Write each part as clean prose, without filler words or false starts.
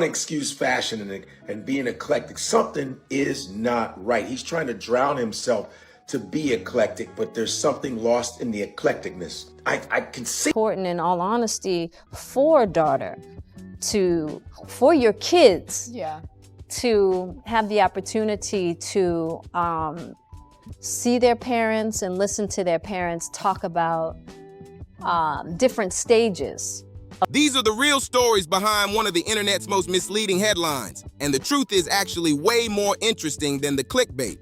excuse fashion and being eclectic. Something is not right. He's trying to drown himself to be eclectic, but there's something lost in the eclecticness. I can see. Important, in all honesty, for a daughter for your kids, to have the opportunity to see their parents and listen to their parents talk about different stages. These are the real stories behind one of the internet's most misleading headlines. And the truth is actually way more interesting than the clickbait.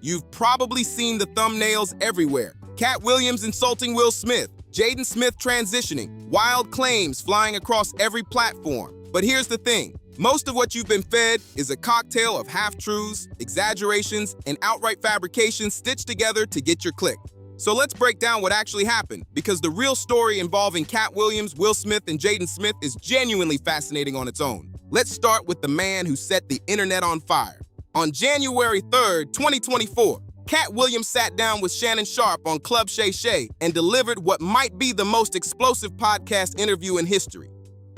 You've probably seen the thumbnails everywhere. Katt Williams insulting Will Smith, Jaden Smith transitioning, wild claims flying across every platform. But here's the thing. Most of what you've been fed is a cocktail of half-truths, exaggerations, and outright fabrications stitched together to get your click. So let's break down what actually happened, because the real story involving Katt Williams, Will Smith, and Jaden Smith is genuinely fascinating on its own. Let's start with the man who set the internet on fire. On January 3rd, 2024, Katt Williams sat down with Shannon Sharpe on Club Shay Shay and delivered what might be the most explosive podcast interview in history.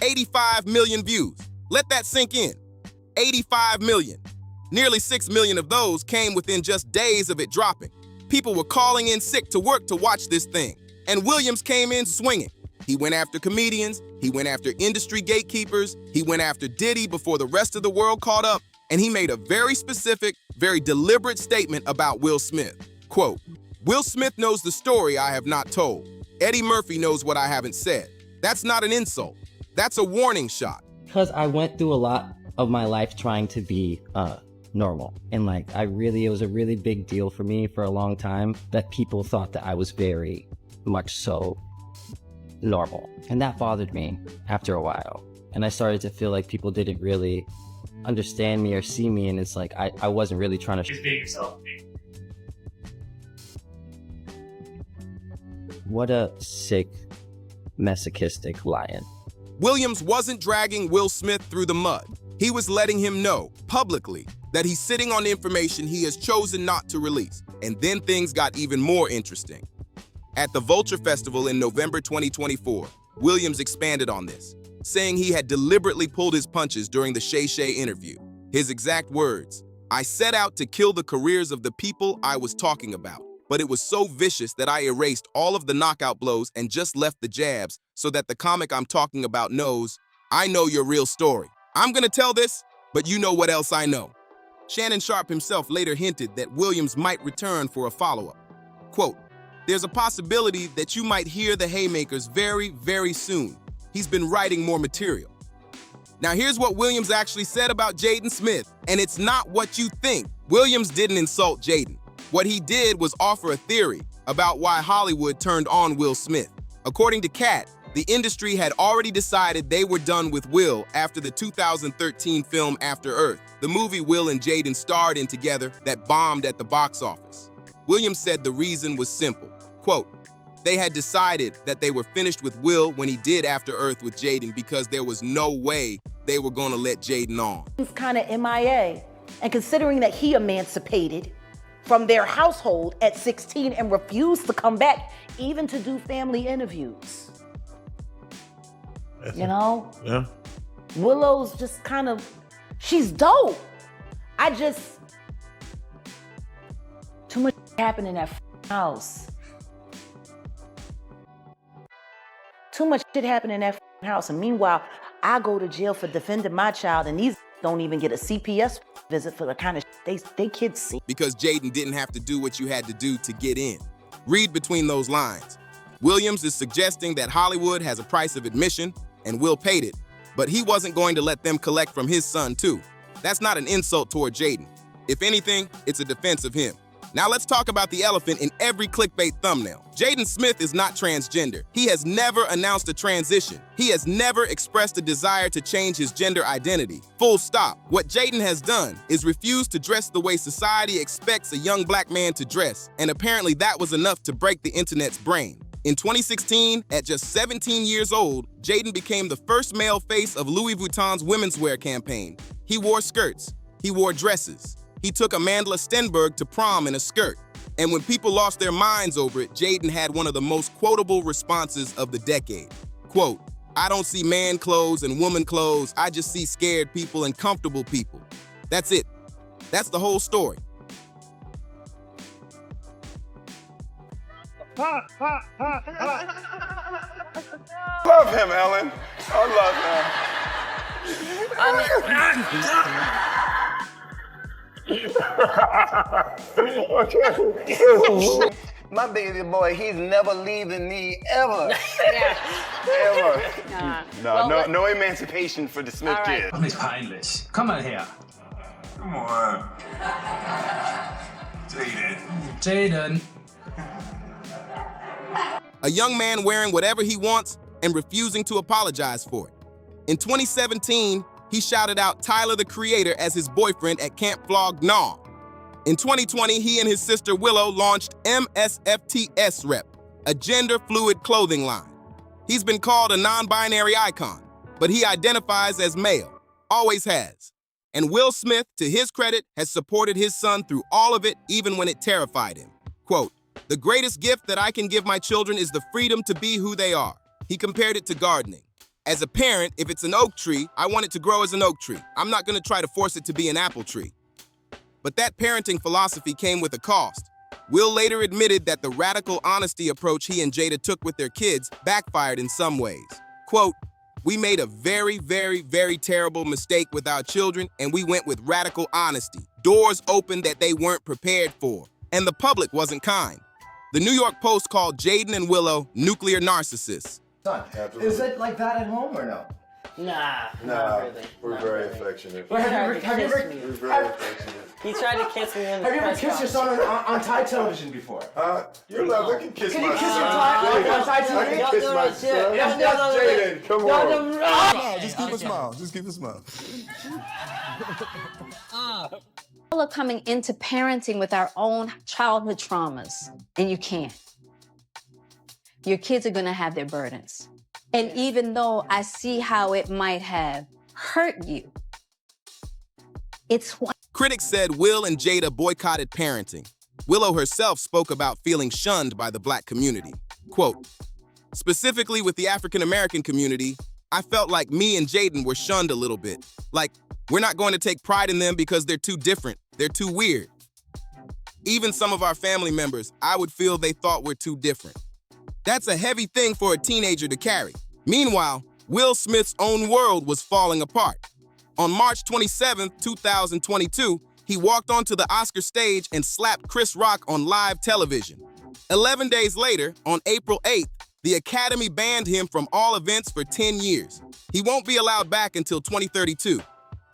85 million views. Let that sink in. 85 million. Nearly 6 million of those came within just days of it dropping. People were calling in sick to work to watch this thing. And Williams came in swinging. He went after comedians, he went after industry gatekeepers, he went after Diddy before the rest of the world caught up, and he made a very specific, very deliberate statement about Will Smith. Quote, "Will Smith knows the story I have not told. Eddie Murphy knows what I haven't said. That's not an insult. That's a warning shot." Because I went through a lot of my life trying to be normal. And it was a really big deal for me for a long time that people thought that I was very much so normal. And that bothered me after a while. And I started to feel like people didn't really understand me or see me. And it's like, I wasn't really trying to. Just being yourself. What a sick, masochistic lion. Williams wasn't dragging Will Smith through the mud. He was letting him know, publicly, that he's sitting on information he has chosen not to release. And then things got even more interesting. At the Vulture Festival in November 2024, Williams expanded on this, saying he had deliberately pulled his punches during the Shay Shay interview. His exact words, "I set out to kill the careers of the people I was talking about, but it was so vicious that I erased all of the knockout blows and just left the jabs so that the comic I'm talking about knows, I know your real story. I'm gonna tell this, but you know what else I know." Shannon Sharpe himself later hinted that Williams might return for a follow-up. Quote, "There's a possibility that you might hear the haymakers very, very soon. He's been writing more material." Now here's what Williams actually said about Jaden Smith, and it's not what you think. Williams didn't insult Jaden. What he did was offer a theory about why Hollywood turned on Will Smith. According to Katt, the industry had already decided they were done with Will after the 2013 film After Earth, the movie Will and Jaden starred in together that bombed at the box office. Williams said the reason was simple. Quote, "They had decided that they were finished with Will when he did After Earth with Jaden because there was no way they were going to let Jaden on." He's kind of MIA, and considering that he emancipated from their household at 16 and refused to come back even to do family interviews. You know? Yeah. Willow's just kind of, she's dope. Too much happened in that house. Too much shit happened in that house. And meanwhile, I go to jail for defending my child, and these don't even get a CPS visit for the kind of shit they kids see. Because Jaden didn't have to do what you had to do to get in. Read between those lines. Williams is suggesting that Hollywood has a price of admission, and Will paid it, but he wasn't going to let them collect from his son too. That's not an insult toward Jaden. If anything, it's a defense of him. Now let's talk about the elephant in every clickbait thumbnail. Jaden Smith is not transgender. He has never announced a transition. He has never expressed a desire to change his gender identity. Full stop. What Jaden has done is refuse to dress the way society expects a young black man to dress, and apparently that was enough to break the internet's brain. In 2016, at just 17 years old, Jaden became the first male face of Louis Vuitton's women's wear campaign. He wore skirts. He wore dresses. He took Amanda Stenberg to prom in a skirt. And when people lost their minds over it, Jaden had one of the most quotable responses of the decade. Quote, I don't see man clothes and woman clothes. I just see scared people and comfortable people. That's it. That's the whole story. Love him, Ellen. I love him. My baby boy, he's never leaving me ever. Ever. No emancipation for the Smith kid. Mach nicht peinlich. Komm mal her. Come on. Jaden. A young man wearing whatever he wants and refusing to apologize for it. In 2017, he shouted out Tyler, the Creator, as his boyfriend at Camp Flog Gnaw. In 2020, he and his sister Willow launched MSFTS Rep, a gender-fluid clothing line. He's been called a non-binary icon, but he identifies as male, always has. And Will Smith, to his credit, has supported his son through all of it, even when it terrified him. Quote, "The greatest gift that I can give my children is the freedom to be who they are." He compared it to gardening. As a parent, if it's an oak tree, I want it to grow as an oak tree. I'm not going to try to force it to be an apple tree. But that parenting philosophy came with a cost. Will later admitted that the radical honesty approach he and Jada took with their kids backfired in some ways. Quote, "We made a very, very, very terrible mistake with our children, and we went with radical honesty. Doors opened that they weren't prepared for, and the public wasn't kind." The New York Post called Jaden and Willow nuclear narcissists. Is it like that at home or no? Nah, Nah, not really. we're very affectionate. Have you ever, We're very affectionate. He tried to kiss me in the have you ever press kissed your son on Thai television before? You're not looking to kiss Can my you kiss son. your on Thai I television? can kiss my son. Jaden, come on. Just keep a smile. Just keep a smile. People are coming into parenting with our own childhood traumas, and you can't. Your kids are going to have their burdens. And even though I see how it might have hurt you, it's what. Critics said Will and Jada boycotted parenting. Willow herself spoke about feeling shunned by the Black community. Quote, "Specifically with the African-American community, I felt like me and Jaden were shunned a little bit. Like, we're not going to take pride in them because they're too different. They're too weird. Even some of our family members, I would feel they thought we're too different." That's a heavy thing for a teenager to carry. Meanwhile, Will Smith's own world was falling apart. On March 27, 2022, he walked onto the Oscar stage and slapped Chris Rock on live television. 11 days later, on April 8th, the Academy banned him from all events for 10 years. He won't be allowed back until 2032.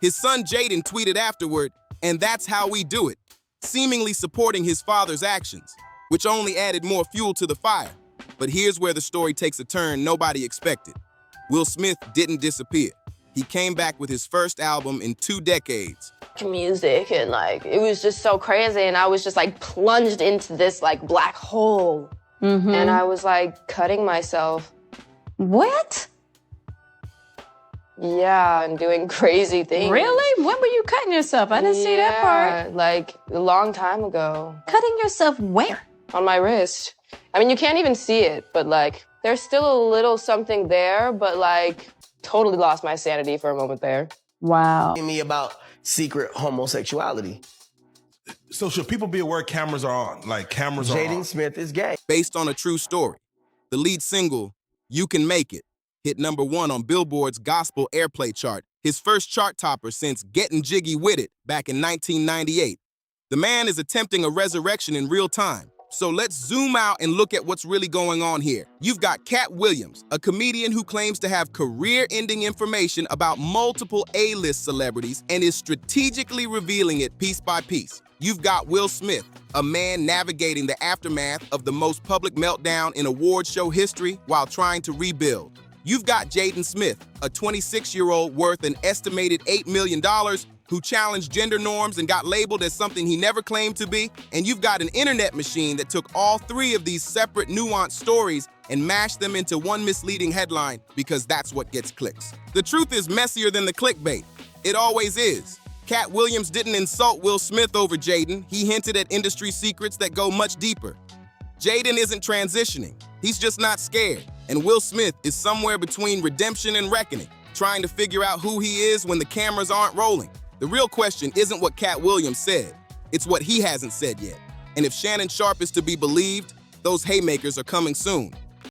His son Jaden tweeted afterward, "And that's how we do it," seemingly supporting his father's actions, which only added more fuel to the fire. But here's where the story takes a turn nobody expected. Will Smith didn't disappear. He came back with his first album in 2 decades. Music and like, it was just so crazy. And I was just like plunged into this like black hole. And I was like cutting myself. What? Yeah, and doing crazy things. Really? When were you cutting yourself? I didn't see that part. Like a long time ago. Cutting yourself where? On my wrist. I mean, you can't even see it, but like, there's still a little something there, but like, totally lost my sanity for a moment there. Wow. Me about secret homosexuality. So should people be aware cameras are on? Like cameras are on. Jaden Smith is gay. Based on a true story. The lead single, "You Can Make It," hit #1 on Billboard's gospel airplay chart, his first chart topper since Gettin' Jiggy With It back in 1998. The man is attempting a resurrection in real time. So let's zoom out and look at what's really going on here. You've got Katt Williams, a comedian who claims to have career-ending information about multiple A-list celebrities and is strategically revealing it piece by piece. You've got Will Smith, a man navigating the aftermath of the most public meltdown in award show history while trying to rebuild. You've got Jaden Smith, a 26-year-old worth an estimated $8 million who challenged gender norms and got labeled as something he never claimed to be. And you've got an internet machine that took all 3 of these separate, nuanced stories and mashed them into one misleading headline because that's what gets clicks. The truth is messier than the clickbait. It always is. Katt Williams didn't insult Will Smith over Jaden. He hinted at industry secrets that go much deeper. Jaden isn't transitioning. He's just not scared. And Will Smith is somewhere between redemption and reckoning, trying to figure out who he is when the cameras aren't rolling. The real question isn't what Katt Williams said, it's what he hasn't said yet. And if Shannon Sharpe is to be believed, those haymakers are coming soon.